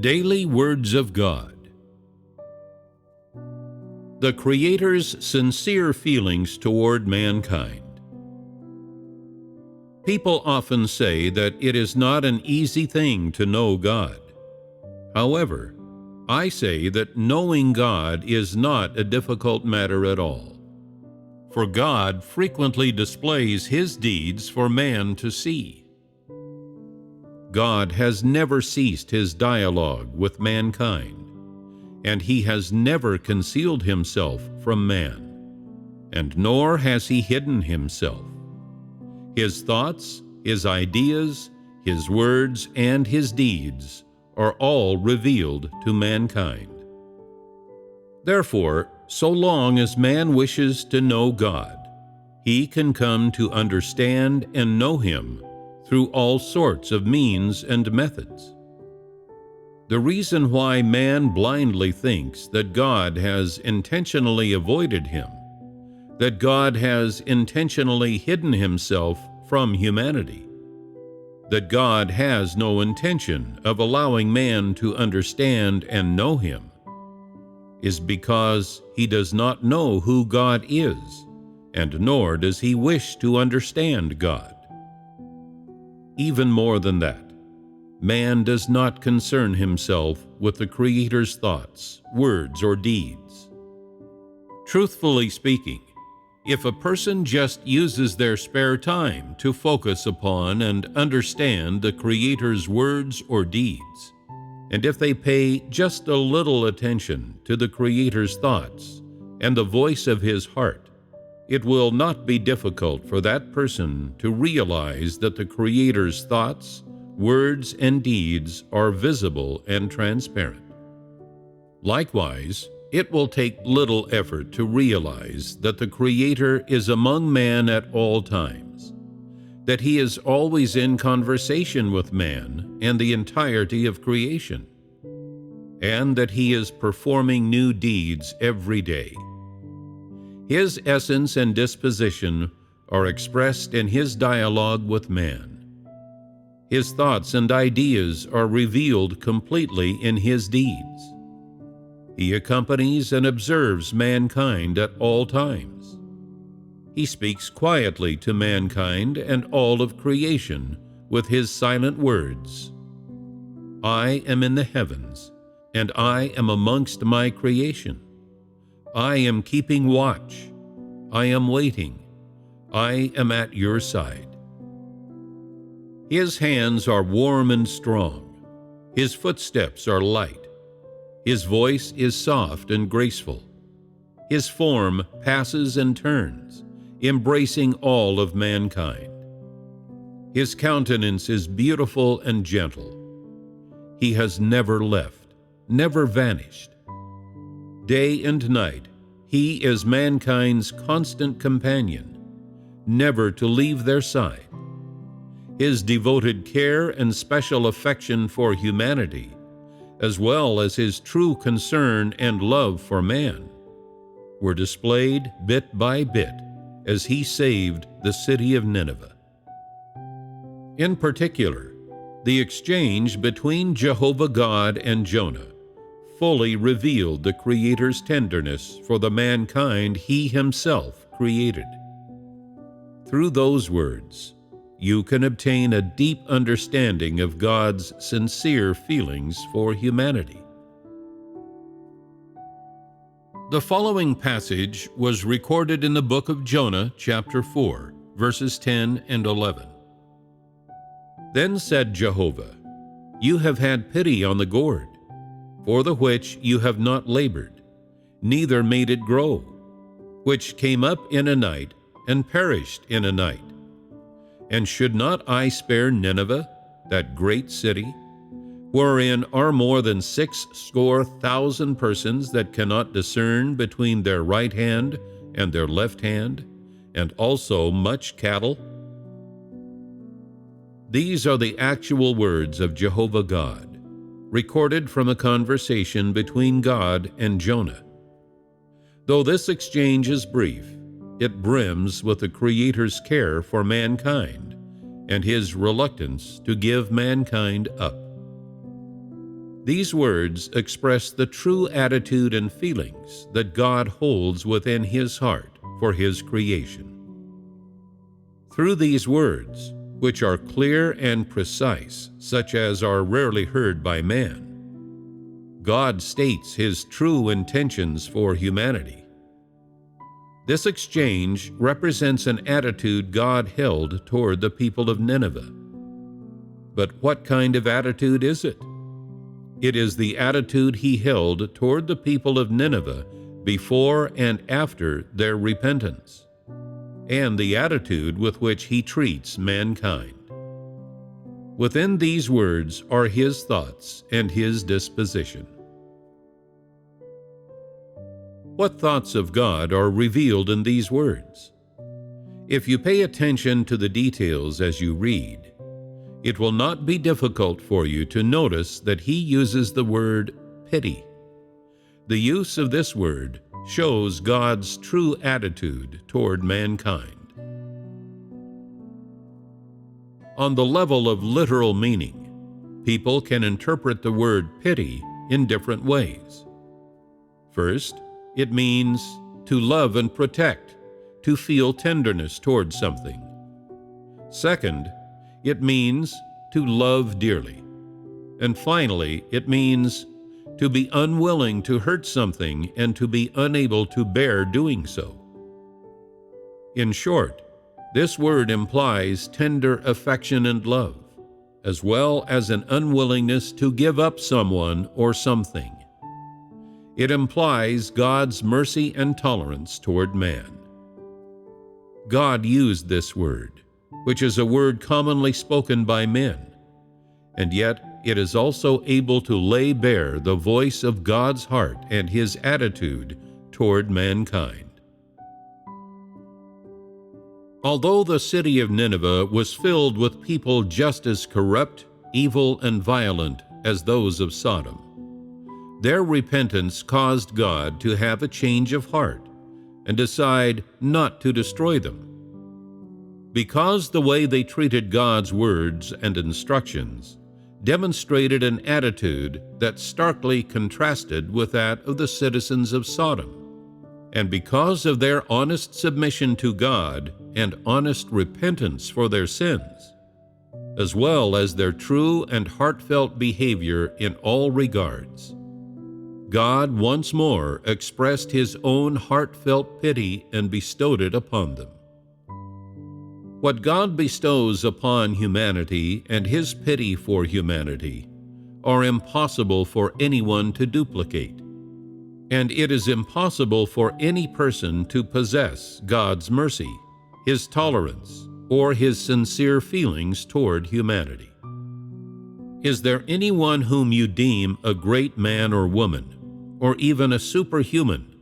Daily Words of God. The Creator's sincere feelings toward mankind. People often say that it is not an easy thing to know God. However, I say that knowing God is not a difficult matter at all. For God frequently displays His deeds for man to see. God has never ceased His dialogue with mankind, and He has never concealed Himself from man, and nor has He hidden Himself. His thoughts, His ideas, His words, and His deeds are all revealed to mankind. Therefore, so long as man wishes to know God, he can come to understand and know Him through all sorts of means and methods. The reason why man blindly thinks that God has intentionally avoided him, that God has intentionally hidden Himself from humanity, that God has no intention of allowing man to understand and know Him, is because he does not know who God is, and nor does he wish to understand God. Even more than that, man does not concern himself with the Creator's thoughts, words, or deeds. Truthfully speaking, if a person just uses their spare time to focus upon and understand the Creator's words or deeds, and if they pay just a little attention to the Creator's thoughts and the voice of His heart, it will not be difficult for that person to realize that the Creator's thoughts, words, and deeds are visible and transparent. Likewise, it will take little effort to realize that the Creator is among man at all times, that He is always in conversation with man and the entirety of creation, and that He is performing new deeds every day. His essence and disposition are expressed in His dialogue with man. His thoughts and ideas are revealed completely in His deeds. He accompanies and observes mankind at all times. He speaks quietly to mankind and all of creation with His silent words. I am in the heavens, and I am amongst my creation. I am keeping watch. I am waiting. I am at your side. His hands are warm and strong. His footsteps are light. His voice is soft and graceful. His form passes and turns, embracing all of mankind. His countenance is beautiful and gentle. He has never left, never vanished. Day and night, He is mankind's constant companion, never to leave their side. His devoted care and special affection for humanity, as well as His true concern and love for man, were displayed bit by bit as He saved the city of Nineveh. In particular, the exchange between Jehovah God and Jonah fully revealed the Creator's tenderness for the mankind He Himself created. Through those words, you can obtain a deep understanding of God's sincere feelings for humanity. The following passage was recorded in the book of Jonah, chapter 4, verses 10 and 11. Then said Jehovah, You have had pity on the gourd, for the which you have not labored, neither made it grow, which came up in a night and perished in a night. And should not I spare Nineveh, that great city, wherein are more than 600,000 persons that cannot discern between their right hand and their left hand, and also much cattle? These are the actual words of Jehovah God, recorded from a conversation between God and Jonah. Though this exchange is brief, it brims with the Creator's care for mankind and His reluctance to give mankind up. These words express the true attitude and feelings that God holds within His heart for His creation. Through these words, which are clear and precise, such as are rarely heard by man, God states His true intentions for humanity. This exchange represents an attitude God held toward the people of Nineveh. But what kind of attitude is it? It is the attitude He held toward the people of Nineveh before and after their repentance, and the attitude with which He treats mankind. Within these words are His thoughts and His disposition. What thoughts of God are revealed in these words? If you pay attention to the details as you read, it will not be difficult for you to notice that He uses the word pity. The use of this word shows God's true attitude toward mankind. On the level of literal meaning, people can interpret the word pity in different ways. First, it means to love and protect, to feel tenderness toward something. Second, it means to love dearly. And finally, it means to be unwilling to hurt something and to be unable to bear doing so. In short, this word implies tender affection and love, as well as an unwillingness to give up someone or something. It implies God's mercy and tolerance toward man. God used this word, which is a word commonly spoken by men, and yet it is also able to lay bare the voice of God's heart and His attitude toward mankind. Although the city of Nineveh was filled with people just as corrupt, evil, and violent as those of Sodom, their repentance caused God to have a change of heart and decide not to destroy them. Because the way they treated God's words and instructions demonstrated an attitude that starkly contrasted with that of the citizens of Sodom, and because of their honest submission to God and honest repentance for their sins, as well as their true and heartfelt behavior in all regards, God once more expressed His own heartfelt pity and bestowed it upon them. What God bestows upon humanity and His pity for humanity are impossible for anyone to duplicate, and it is impossible for any person to possess God's mercy, His tolerance, or His sincere feelings toward humanity. Is there anyone whom you deem a great man or woman, or even a superhuman,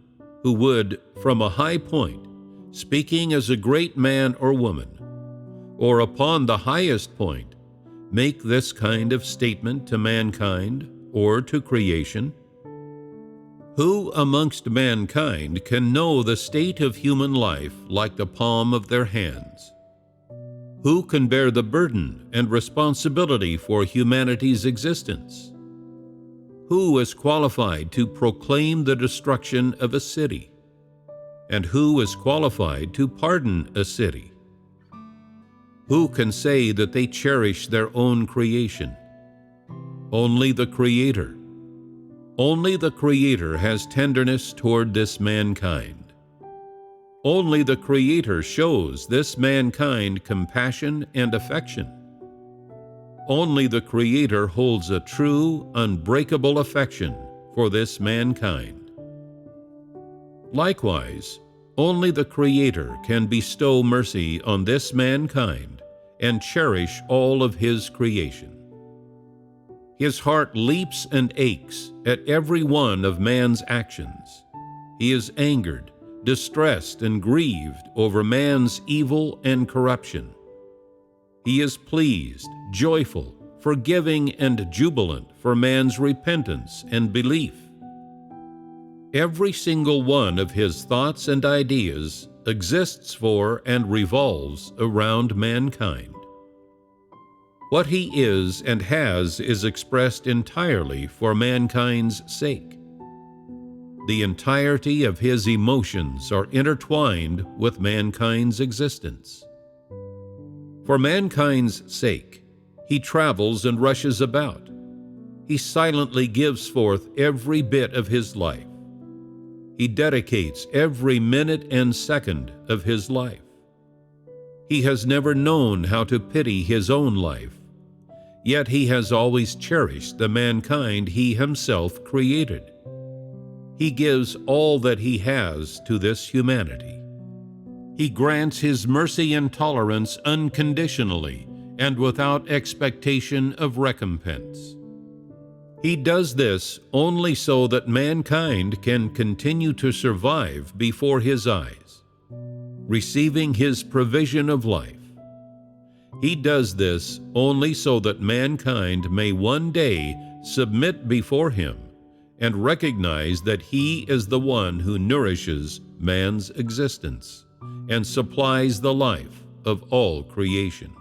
who would, from a high point, speaking as a great man or woman, or upon the highest point, make this kind of statement to mankind or to creation? Who amongst mankind can know the state of human life like the palm of their hands? Who can bear the burden and responsibility for humanity's existence? Who is qualified to proclaim the destruction of a city? And who is qualified to pardon a city? Who can say that they cherish their own creation? Only the Creator. Only the Creator has tenderness toward this mankind. Only the Creator shows this mankind compassion and affection. Only the Creator holds a true, unbreakable affection for this mankind. Likewise, only the Creator can bestow mercy on this mankind and cherish all of His creation. His heart leaps and aches at every one of man's actions. He is angered, distressed, and grieved over man's evil and corruption. He is pleased, joyful, forgiving, and jubilant for man's repentance and belief. Every single one of His thoughts and ideas exists for and revolves around mankind. What he is and has is expressed entirely for mankind's sake. The entirety of his emotions are intertwined with mankind's existence. For mankind's sake, he travels and rushes about. He silently gives forth every bit of his life. He dedicates every minute and second of his life. He has never known how to pity his own life, yet he has always cherished the mankind he himself created. He gives all that he has to this humanity. He grants his mercy and tolerance unconditionally and without expectation of recompense. He does this only so that mankind can continue to survive before his eyes, receiving his provision of life. He does this only so that mankind may one day submit before him and recognize that he is the one who nourishes man's existence and supplies the life of all creation.